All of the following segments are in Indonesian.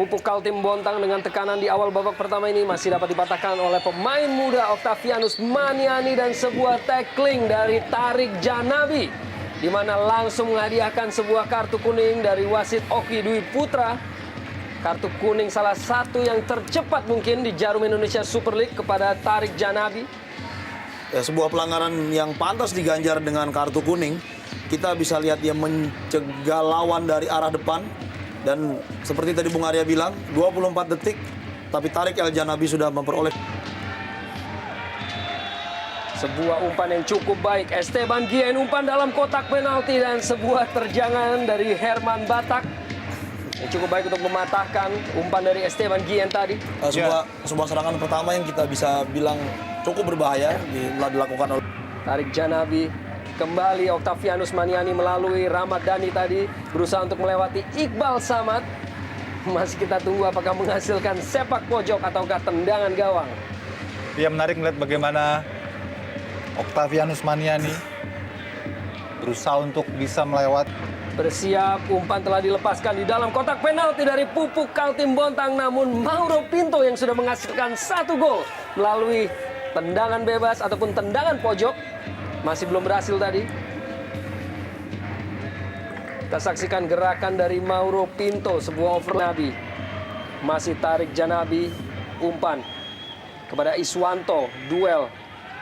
Pupuk Kaltim Bontang dengan tekanan di awal babak pertama ini masih dapat dipatahkan oleh pemain muda Octavianus Maniani dan sebuah tackling dari Tarik Janabi, di mana langsung menghadiahkan sebuah kartu kuning dari wasit Oki Dwi Putra. Kartu kuning salah satu yang tercepat mungkin di Jarum Indonesia Super League kepada Tarik Janabi. Ya, sebuah pelanggaran yang pantas diganjar dengan kartu kuning. Kita bisa lihat dia mencegah lawan dari arah depan. Dan seperti tadi Bung Arya bilang, 24 detik, tapi Tarik El Janabi sudah memperoleh. Sebuah umpan yang cukup baik, Esteban Gien umpan dalam kotak penalti dan sebuah terjangan dari Herman Batak. Yang cukup baik untuk mematahkan umpan dari Esteban Gien tadi. Sebuah serangan pertama yang kita bisa bilang cukup berbahaya dilakukan oleh Tarik Janabi. Kembali Octavianus Maniani melalui Rahmat Dhani tadi berusaha untuk melewati Iqbal Samad. Masih kita tunggu apakah menghasilkan sepak pojok ataukah tendangan gawang. Dia menarik melihat bagaimana Octavianus Maniani berusaha untuk bisa melewati. Bersiap, umpan telah dilepaskan di dalam kotak penalti dari Pupuk Kaltim Bontang. Namun Mauro Pinto yang sudah menghasilkan 1 gol melalui tendangan bebas ataupun tendangan pojok. Masih belum berhasil tadi. Kita saksikan gerakan dari Mauro Pinto, sebuah overlap. Masih Tarik Janabi, umpan kepada Iswanto, duel.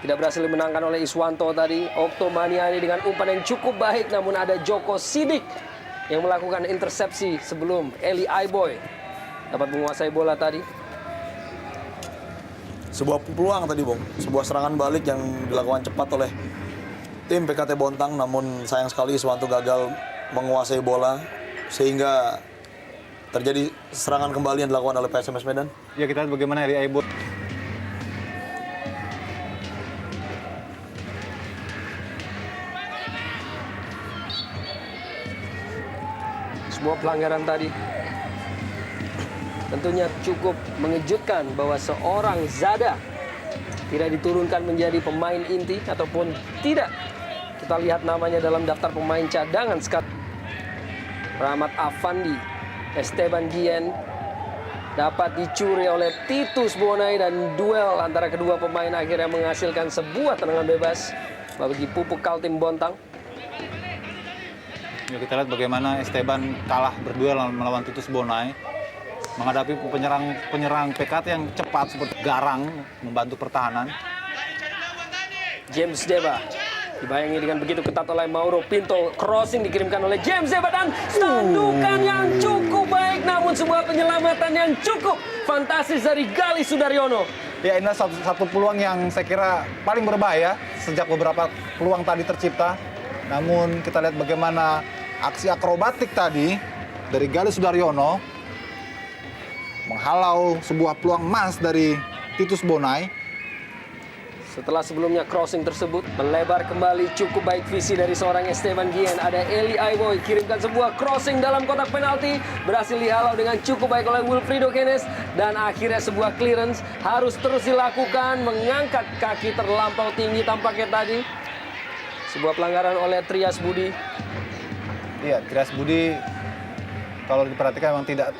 Tidak berhasil dimenangkan oleh Iswanto tadi. Okto Maniani dengan umpan yang cukup baik, namun ada Joko Sidik yang melakukan intersepsi sebelum Eli Aiboy dapat menguasai bola tadi. sebuah peluang tadi, Bung. Sebuah serangan balik yang dilakukan cepat oleh tim PKT Bontang, namun sayang sekali Iswanto gagal menguasai bola sehingga terjadi serangan kembali yang dilakukan oleh PSMS Medan. Ya, kita lihat bagaimana Eli Aiboy. Sebuah pelanggaran tadi tentunya cukup mengejutkan bahwa seorang Zada tidak diturunkan menjadi pemain inti ataupun tidak. Kita lihat namanya dalam daftar pemain cadangan sekarang. Rahmat Afandi, Esteban Gien dapat dicuri oleh Titus Bonai dan duel antara kedua pemain akhirnya menghasilkan sebuah tendangan bebas bagi Pupuk Kaltim Bontang. Ya, kita lihat bagaimana Esteban kalah berduel melawan Titus Bonai. Menghadapi penyerang PKT yang cepat seperti Garang membantu pertahanan. James Deba dibayangi dengan begitu ketat oleh Mauro Pinto. Crossing dikirimkan oleh James Deba dan tandukan yang cukup baik, namun sebuah penyelamatan yang cukup fantastis dari Gali Sudaryono. Ya, ini satu peluang yang saya kira paling berbahaya sejak beberapa peluang tadi tercipta. Namun kita lihat bagaimana aksi akrobatik tadi dari Gali Sudaryono menghalau sebuah peluang emas dari Titus Bonai. Setelah sebelumnya crossing tersebut melebar kembali, cukup baik visi dari seorang Esteban Gien. Ada Eli Aiboy kirimkan sebuah crossing dalam kotak penalti, berhasil dihalau dengan cukup baik oleh Wilfrido Kenes, dan akhirnya sebuah clearance harus terus dilakukan, mengangkat kaki terlampau tinggi tampaknya tadi. Sebuah pelanggaran oleh Trias Budi. Iya, Trias Budi kalau diperhatikan memang tidak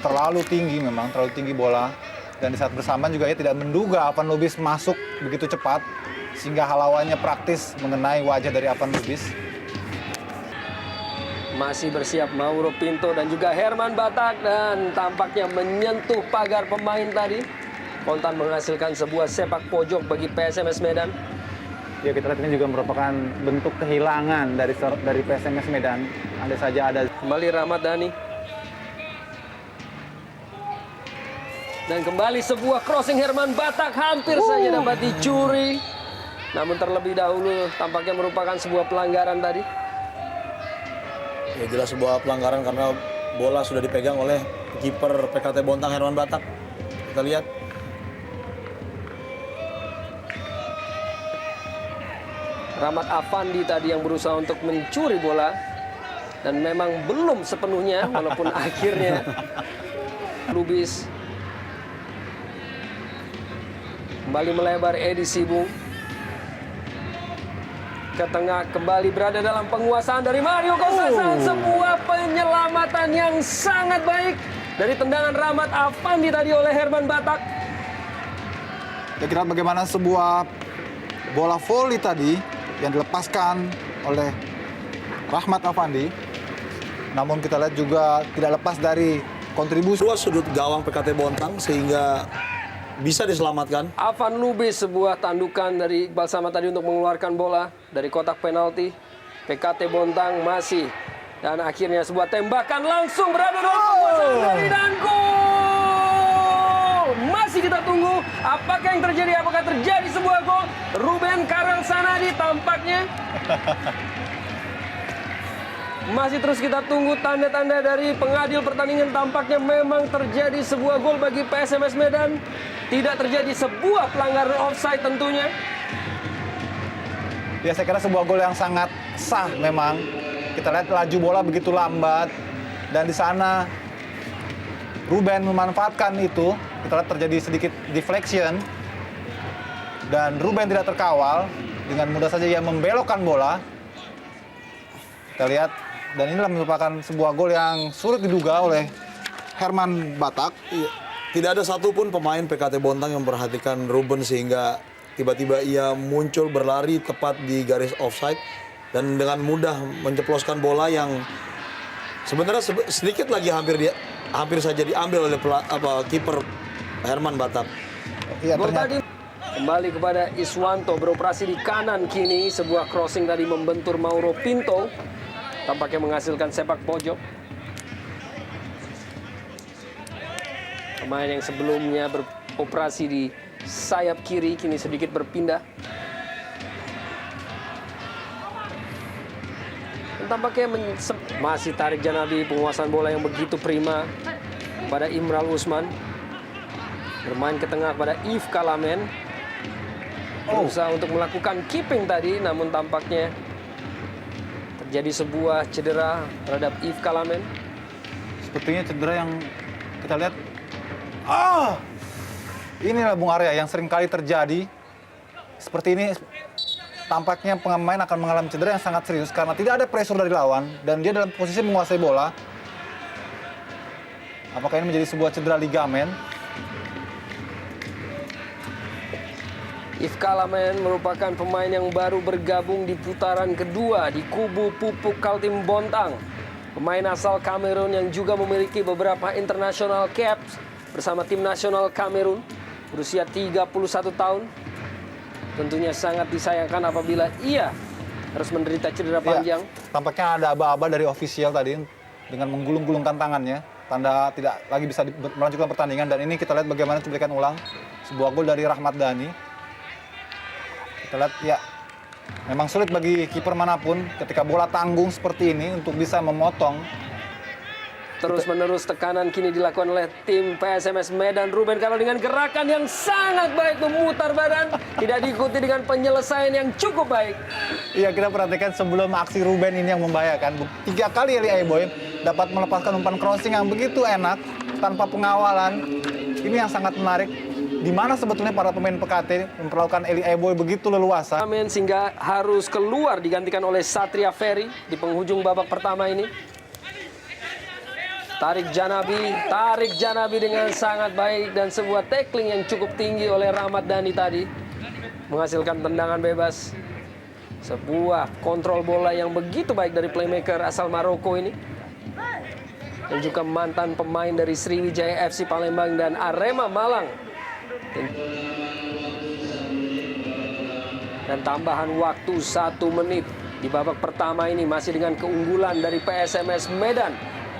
terlalu tinggi bola, dan di saat bersamaan juga ia tidak menduga Avan Lubis masuk begitu cepat sehingga halauannya praktis mengenai wajah dari Avan Lubis. Masih bersiap Mauro Pinto dan juga Herman Batak, dan tampaknya menyentuh pagar pemain tadi. Kontan menghasilkan sebuah sepak pojok bagi PSMS Medan. Ya, kita lihat ini juga merupakan bentuk kehilangan dari PSMS Medan. Andai saja ada. Kembali Rahmat Dhani. Dan kembali sebuah crossing Herman Batak hampir saja dapat dicuri. Namun terlebih dahulu tampaknya merupakan sebuah pelanggaran tadi. Ya, jelas sebuah pelanggaran karena bola sudah dipegang oleh kiper PKT Bontang Herman Batak. Kita lihat. Rahmat Afandi tadi yang berusaha untuk mencuri bola. Dan memang belum sepenuhnya, walaupun akhirnya Lubis kembali melebar. Edi Sibung ke tengah, kembali berada dalam penguasaan dari Mario Kostas. Sebuah penyelamatan yang sangat baik dari tendangan Rahmat Afandi tadi oleh Herman Batak. Ya, kita lihat bagaimana sebuah bola volley tadi yang dilepaskan oleh Rahmat Afandi. Namun kita lihat juga tidak lepas dari kontribusi. Dua sudut gawang PKT Bontang sehingga bisa diselamatkan. Afan Lubis, sebuah tandukan dari Iqbal Samad tadi untuk mengeluarkan bola dari kotak penalti. PKT Bontang masih, dan akhirnya sebuah tembakan langsung berada dalam penguasaan dari dan gol. Masih kita tunggu apakah yang terjadi, apakah terjadi sebuah gol. Ruben Karel Sanadi tampaknya. Masih terus kita tunggu tanda-tanda dari pengadil pertandingan. Tampaknya memang terjadi sebuah gol bagi PSMS Medan. Tidak terjadi sebuah pelanggaran offside tentunya. Ya, saya kira sebuah gol yang sangat sah memang. Kita lihat laju bola begitu lambat. Dan di sana Ruben memanfaatkan itu. Kita lihat terjadi sedikit deflection. Dan Ruben tidak terkawal. Dengan mudah saja ia membelokkan bola. Kita lihat. Dan inilah merupakan sebuah gol yang sulit diduga oleh Herman Batak. Iya. Tidak ada satupun pemain PKT Bontang yang memperhatikan Ruben sehingga tiba-tiba ia muncul berlari tepat di garis offside dan dengan mudah menceploskan bola yang sebenarnya sedikit lagi hampir saja diambil oleh kiper Herman Batak. Ya, Gol tadi kembali kepada Iswanto, beroperasi di kanan kini. Sebuah crossing tadi membentur Mauro Pinto. Tampaknya menghasilkan sepak pojok. Pemain yang sebelumnya beroperasi di sayap kiri kini sedikit berpindah. Dan tampaknya masih Tarik Janabi, penguasaan bola yang begitu prima pada Imral Usman. Bermain ke tengah pada Yves Kalamen. Berusaha untuk melakukan keeping tadi, namun tampaknya jadi sebuah cedera terhadap Yves Kalamen. Sepertinya cedera yang kita lihat. Inilah Bung Arya yang sering kali terjadi. Seperti ini tampaknya pemain akan mengalami cedera yang sangat serius karena tidak ada pressure dari lawan dan dia dalam posisi menguasai bola. Apakah ini menjadi sebuah cedera ligamen? Yves Kalamen merupakan pemain yang baru bergabung di putaran kedua di kubu Pupuk Kaltim Bontang. Pemain asal Kamerun yang juga memiliki beberapa international caps bersama tim nasional Kamerun, berusia 31 tahun. Tentunya sangat disayangkan apabila ia harus menderita cedera panjang. Ya, tampaknya ada aba-aba dari ofisial tadi dengan menggulung-gulungkan tangannya. Tanda tidak lagi bisa melanjutkan pertandingan. Dan ini kita lihat bagaimana cuplikan ulang sebuah gol dari Rahmat Dhani. Kita lihat, ya, memang sulit bagi kiper manapun ketika bola tanggung seperti ini untuk bisa memotong. Terus-menerus tekanan kini dilakukan oleh tim PSMS Medan. Ruben Karel dengan gerakan yang sangat baik memutar badan. Tidak diikuti dengan penyelesaian yang cukup baik. Iya, kita perhatikan sebelum aksi Ruben ini yang membahayakan. 3 kali Eli Aiboy dapat melepaskan umpan crossing yang begitu enak tanpa pengawalan. Ini yang sangat menarik. Di mana sebetulnya para pemain PKT memperlakukan Eli Aiboy begitu leluasa. Sehingga harus keluar digantikan oleh Satria Ferry di penghujung babak pertama ini. Tarik Janabi dengan sangat baik dan sebuah tackling yang cukup tinggi oleh Rahmat Dhani tadi. Menghasilkan tendangan bebas. Sebuah kontrol bola yang begitu baik dari playmaker asal Maroko ini. Dan juga mantan pemain dari Sriwijaya FC Palembang dan Arema Malang. Dan tambahan waktu 1 menit di babak pertama ini masih dengan keunggulan dari PSMS Medan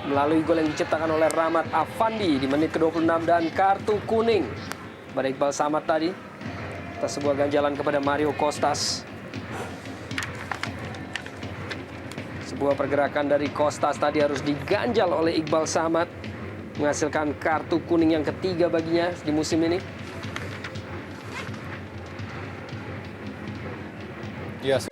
melalui gol yang diciptakan oleh Rahmat Afandi di menit ke-26 dan kartu kuning pada Iqbal Samad tadi atas sebuah ganjalan kepada Mario Kostas. Sebuah pergerakan dari Kostas tadi harus diganjal oleh Iqbal Samad, menghasilkan kartu kuning yang ketiga baginya di musim ini. Yes.